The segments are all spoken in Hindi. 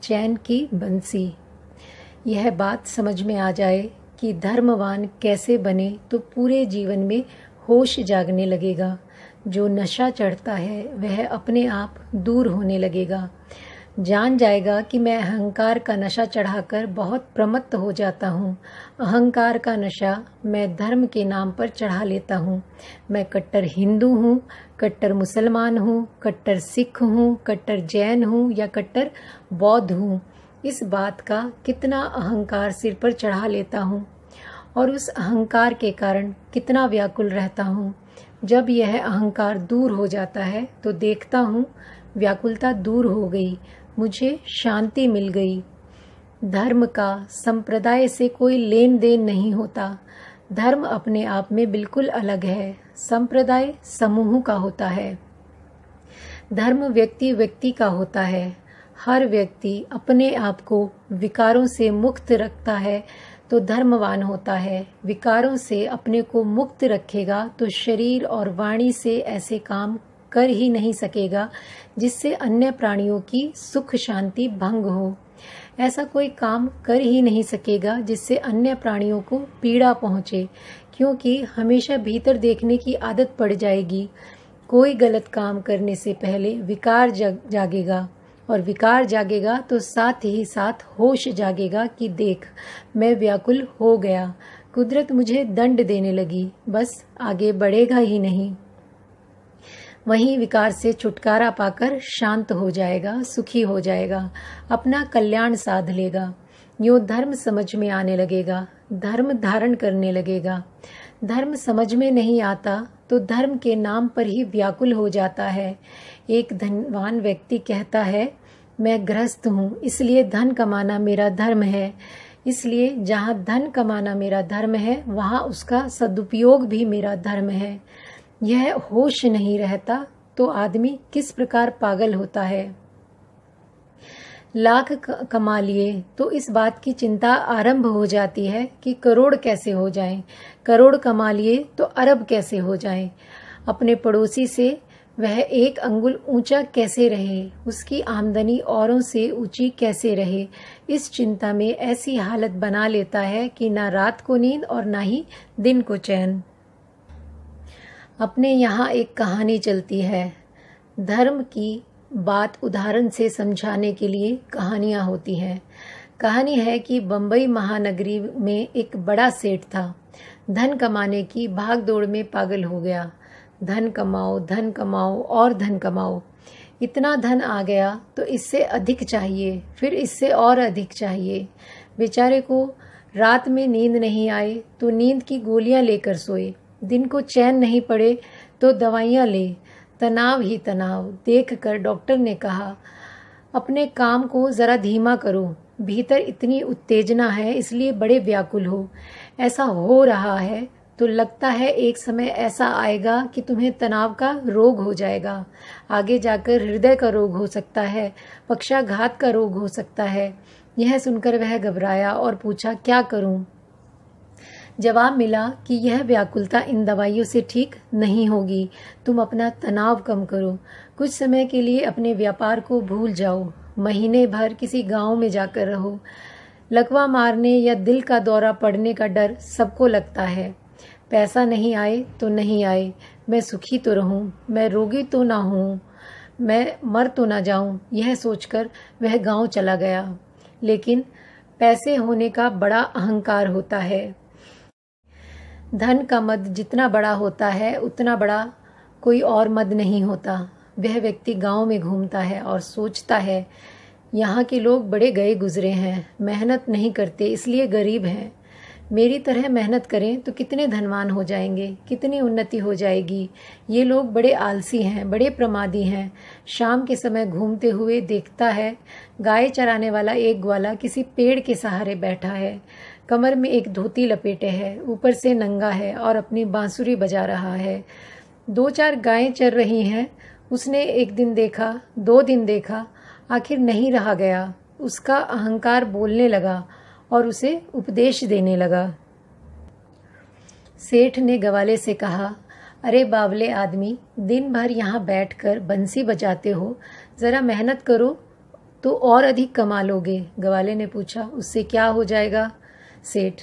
चैन की बंसी। यह बात समझ में आ जाए कि धर्मवान कैसे बने तो पूरे जीवन में होश जागने लगेगा। जो नशा चढ़ता है वह अपने आप दूर होने लगेगा। जान जाएगा कि मैं अहंकार का नशा चढ़ाकर बहुत प्रमत्त हो जाता हूँ। अहंकार का नशा मैं धर्म के नाम पर चढ़ा लेता हूँ। मैं कट्टर हिंदू हूँ, कट्टर मुसलमान हूँ, कट्टर सिख हूँ, कट्टर जैन हूँ या कट्टर बौद्ध हूँ। इस बात का कितना अहंकार सिर पर चढ़ा लेता हूँ और उस अहंकार के कारण कितना व्याकुल रहता हूँ। जब यह अहंकार दूर हो जाता है तो देखता हूँ व्याकुलता दूर हो गई, मुझे शांति मिल गई। धर्म का संप्रदाय से कोई लेन देन नहीं होता। धर्म अपने आप में बिल्कुल अलग है, संप्रदाय समूह का होता है। धर्म व्यक्ति व्यक्ति का होता है। हर व्यक्ति अपने आप को विकारों से मुक्त रखता है तो धर्मवान होता है। विकारों से अपने को मुक्त रखेगा तो शरीर और वाणी से ऐसे काम कर ही नहीं सकेगा जिससे अन्य प्राणियों की सुख शांति भंग हो। ऐसा कोई काम कर ही नहीं सकेगा जिससे अन्य प्राणियों को पीड़ा पहुंचे, क्योंकि हमेशा भीतर देखने की आदत पड़ जाएगी। कोई गलत काम करने से पहले विकार जागेगा और विकार जागेगा तो साथ ही साथ होश जागेगा कि देख, मैं व्याकुल हो गया, कुदरत मुझे दंड देने लगी, बस आगे बढ़ेगा ही नहीं। वहीं विकार से छुटकारा पाकर शांत हो जाएगा, सुखी हो जाएगा, अपना कल्याण साध लेगा। यूं धर्म समझ में आने लगेगा, धर्म धारण करने लगेगा। धर्म समझ में नहीं आता तो धर्म के नाम पर ही व्याकुल हो जाता है। एक धनवान व्यक्ति कहता है, मैं गृहस्थ हूँ, इसलिए धन कमाना मेरा धर्म है। इसलिए जहाँ धन कमाना मेरा धर्म है वहाँ उसका सदुपयोग भी मेरा धर्म है। यह होश नहीं रहता तो आदमी किस प्रकार पागल होता है। लाख कमा लिए तो इस बात की चिंता आरंभ हो जाती है कि करोड़ कैसे हो जाएं। करोड़ कमा लिए तो अरब कैसे हो जाएं। अपने पड़ोसी से वह एक अंगुल ऊंचा कैसे रहे, उसकी आमदनी औरों से ऊंची कैसे रहे। इस चिंता में ऐसी हालत बना लेता है कि ना रात को नींद और ना ही दिन को चैन। अपने यहाँ एक कहानी चलती है। धर्म की बात उदाहरण से समझाने के लिए कहानियाँ होती हैं। कहानी है कि बम्बई महानगरी में एक बड़ा सेठ था। धन कमाने की भाग दौड़ में पागल हो गया। धन कमाओ और धन कमाओ। इतना धन आ गया तो इससे अधिक चाहिए, फिर इससे और अधिक चाहिए। बेचारे को रात में नींद नहीं आए तो नींद की गोलियां लेकर सोए। दिन को चैन नहीं पड़े तो दवाइयाँ ले। तनाव ही तनाव देखकर डॉक्टर ने कहा, अपने काम को ज़रा धीमा करो, भीतर इतनी उत्तेजना है इसलिए बड़े व्याकुल हो। ऐसा हो रहा है तो लगता है एक समय ऐसा आएगा कि तुम्हें तनाव का रोग हो जाएगा। आगे जाकर हृदय का रोग हो सकता है, पक्षाघात का रोग हो सकता है। यह सुनकर वह घबराया और पूछा, क्या करूं? जवाब मिला कि यह व्याकुलता इन दवाइयों से ठीक नहीं होगी। तुम अपना तनाव कम करो। कुछ समय के लिए अपने व्यापार को भूल जाओ। महीने भर किसी गांव में जाकर रहो। लकवा मारने या दिल का दौरा पड़ने का डर सबको लगता है। पैसा नहीं आए तो नहीं आए, मैं सुखी तो रहूं, मैं रोगी तो ना हूं, मैं मर तो ना जाऊं, यह सोचकर वह गांव चला गया। लेकिन पैसे होने का बड़ा अहंकार होता है। धन का मद जितना बड़ा होता है उतना बड़ा कोई और मद नहीं होता। वह व्यक्ति गांव में घूमता है और सोचता है, यहाँ के लोग बड़े गए गुजरे हैं, मेहनत नहीं करते इसलिए गरीब हैं। मेरी तरह मेहनत करें तो कितने धनवान हो जाएंगे, कितनी उन्नति हो जाएगी। ये लोग बड़े आलसी हैं, बड़े प्रमादी हैं। शाम के समय घूमते हुए देखता है गाय चराने वाला एक ग्वाला किसी पेड़ के सहारे बैठा है। कमर में एक धोती लपेटे है, ऊपर से नंगा है और अपनी बांसुरी बजा रहा है। 2-4 गायें चर रही हैं। उसने एक दिन देखा, 2 दिन देखा, आखिर नहीं रहा गया। उसका अहंकार बोलने लगा और उसे उपदेश देने लगा। सेठ ने ग्वाले से कहा, अरे बावले आदमी, दिन भर यहाँ बैठकर बंसी बजाते हो, जरा मेहनत करो तो और अधिक कमा लोगे। ग्वाले ने पूछा, उससे क्या हो जाएगा? सेठ,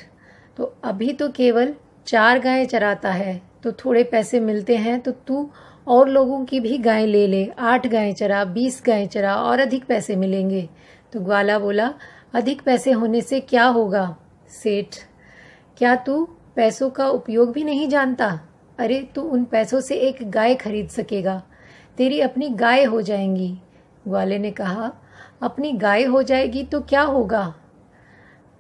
तो अभी तो केवल 4 गायें चराता है, तो थोड़े पैसे मिलते हैं, तो तू और लोगों की भी गायें ले ले, 8 गायें चरा, 20 गायें चरा, और अधिक पैसे मिलेंगे। तो ग्वाला बोला, अधिक पैसे होने से क्या होगा? सेठ, क्या तू पैसों का उपयोग भी नहीं जानता? अरे तू उन पैसों से एक गाय खरीद सकेगा, तेरी अपनी गाय हो जाएंगी। ग्वाले ने कहा, अपनी गाय हो जाएगी तो क्या होगा?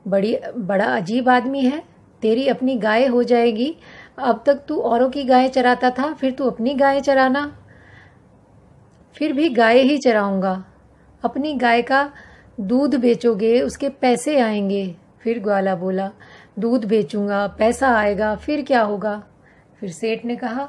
बड़ा अजीब आदमी है, तेरी अपनी गाय हो जाएगी। अब तक तू औरों की गाय चराता था, फिर तू अपनी गाय चराना। फिर भी गाय ही चराऊंगा। अपनी गाय का दूध बेचोगे, उसके पैसे आएंगे। फिर ग्वाला बोला, दूध बेचूंगा, पैसा आएगा, फिर क्या होगा? फिर सेठ ने कहा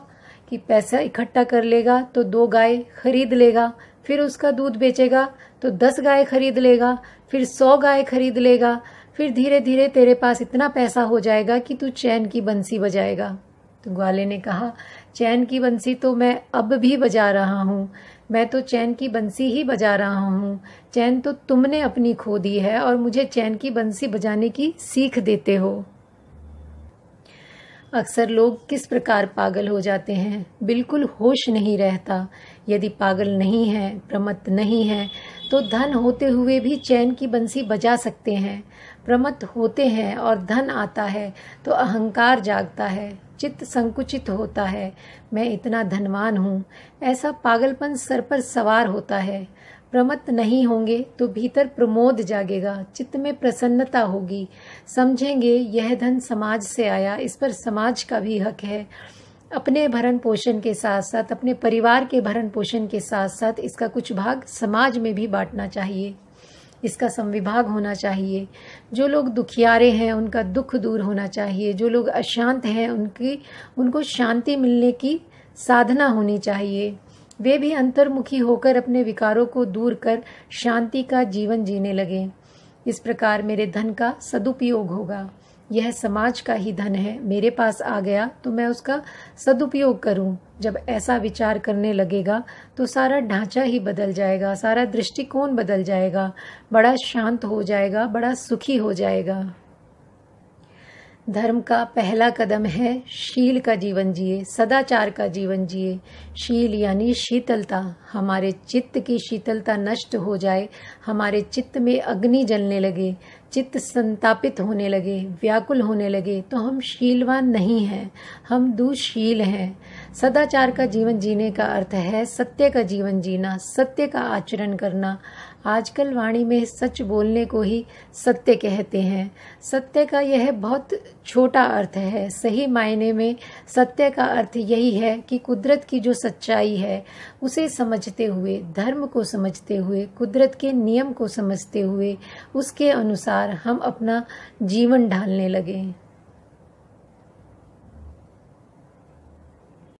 कि पैसा इकट्ठा कर लेगा तो 2 गाय खरीद लेगा, फिर उसका दूध बेचेगा तो 10 गाय खरीद लेगा, फिर 100 गाय खरीद लेगा, फिर धीरे धीरे तेरे पास इतना पैसा हो जाएगा कि तू चैन की बंसी बजाएगा। तो ग्वाले ने कहा, चैन की बंसी तो मैं अब भी बजा रहा हूँ, मैं तो चैन की बंसी ही बजा रहा हूँ। चैन तो तुमने अपनी खो दी है और मुझे चैन की बंसी बजाने की सीख देते हो। अक्सर लोग किस प्रकार पागल हो जाते हैं, बिल्कुल होश नहीं रहता। यदि पागल नहीं है, प्रमत्त नहीं है, तो धन होते हुए भी चैन की बंसी बजा सकते हैं। प्रमत्त होते हैं और धन आता है तो अहंकार जागता है, चित्त संकुचित होता है, मैं इतना धनवान हूँ, ऐसा पागलपन सर पर सवार होता है। प्रमत्त नहीं होंगे तो भीतर प्रमोद जागेगा, चित्त में प्रसन्नता होगी, समझेंगे यह धन समाज से आया, इस पर समाज का भी हक है। अपने भरण पोषण के साथ साथ, अपने परिवार के भरण पोषण के साथ साथ इसका कुछ भाग समाज में भी बांटना चाहिए, इसका संविभाग होना चाहिए। जो लोग दुखियारे हैं उनका दुख दूर होना चाहिए, जो लोग अशांत हैं उनको शांति मिलने की साधना होनी चाहिए। वे भी अंतर्मुखी होकर अपने विकारों को दूर कर शांति का जीवन जीने लगें। इस प्रकार मेरे धन का सदुपयोग होगा। यह समाज का ही धन है, मेरे पास आ गया तो मैं उसका सदुपयोग करूं। जब ऐसा विचार करने लगेगा तो सारा ढांचा ही बदल जाएगा, सारा दृष्टिकोण बदल जाएगा, बड़ा शांत हो जाएगा, बड़ा सुखी हो जाएगा। धर्म का पहला कदम है शील का जीवन जिए, सदाचार का जीवन जिए। शील यानी शीतलता। हमारे चित्त की शीतलता नष्ट हो जाए, हमारे चित्त में अग्नि जलने लगे, चित्त संतापित होने लगे, व्याकुल होने लगे, तो हम शीलवान नहीं हैं, हम दुशील हैं। सदाचार का जीवन जीने का अर्थ है सत्य का जीवन जीना, सत्य का आचरण करना। आजकल वाणी में सच बोलने को ही सत्य कहते हैं। सत्य का यह बहुत छोटा अर्थ है। सही मायने में सत्य का अर्थ यही है कि कुदरत की जो सच्चाई है उसे समझते हुए, धर्म को समझते हुए, कुदरत के नियम को समझते हुए, उसके अनुसार हम अपना जीवन ढालने लगें।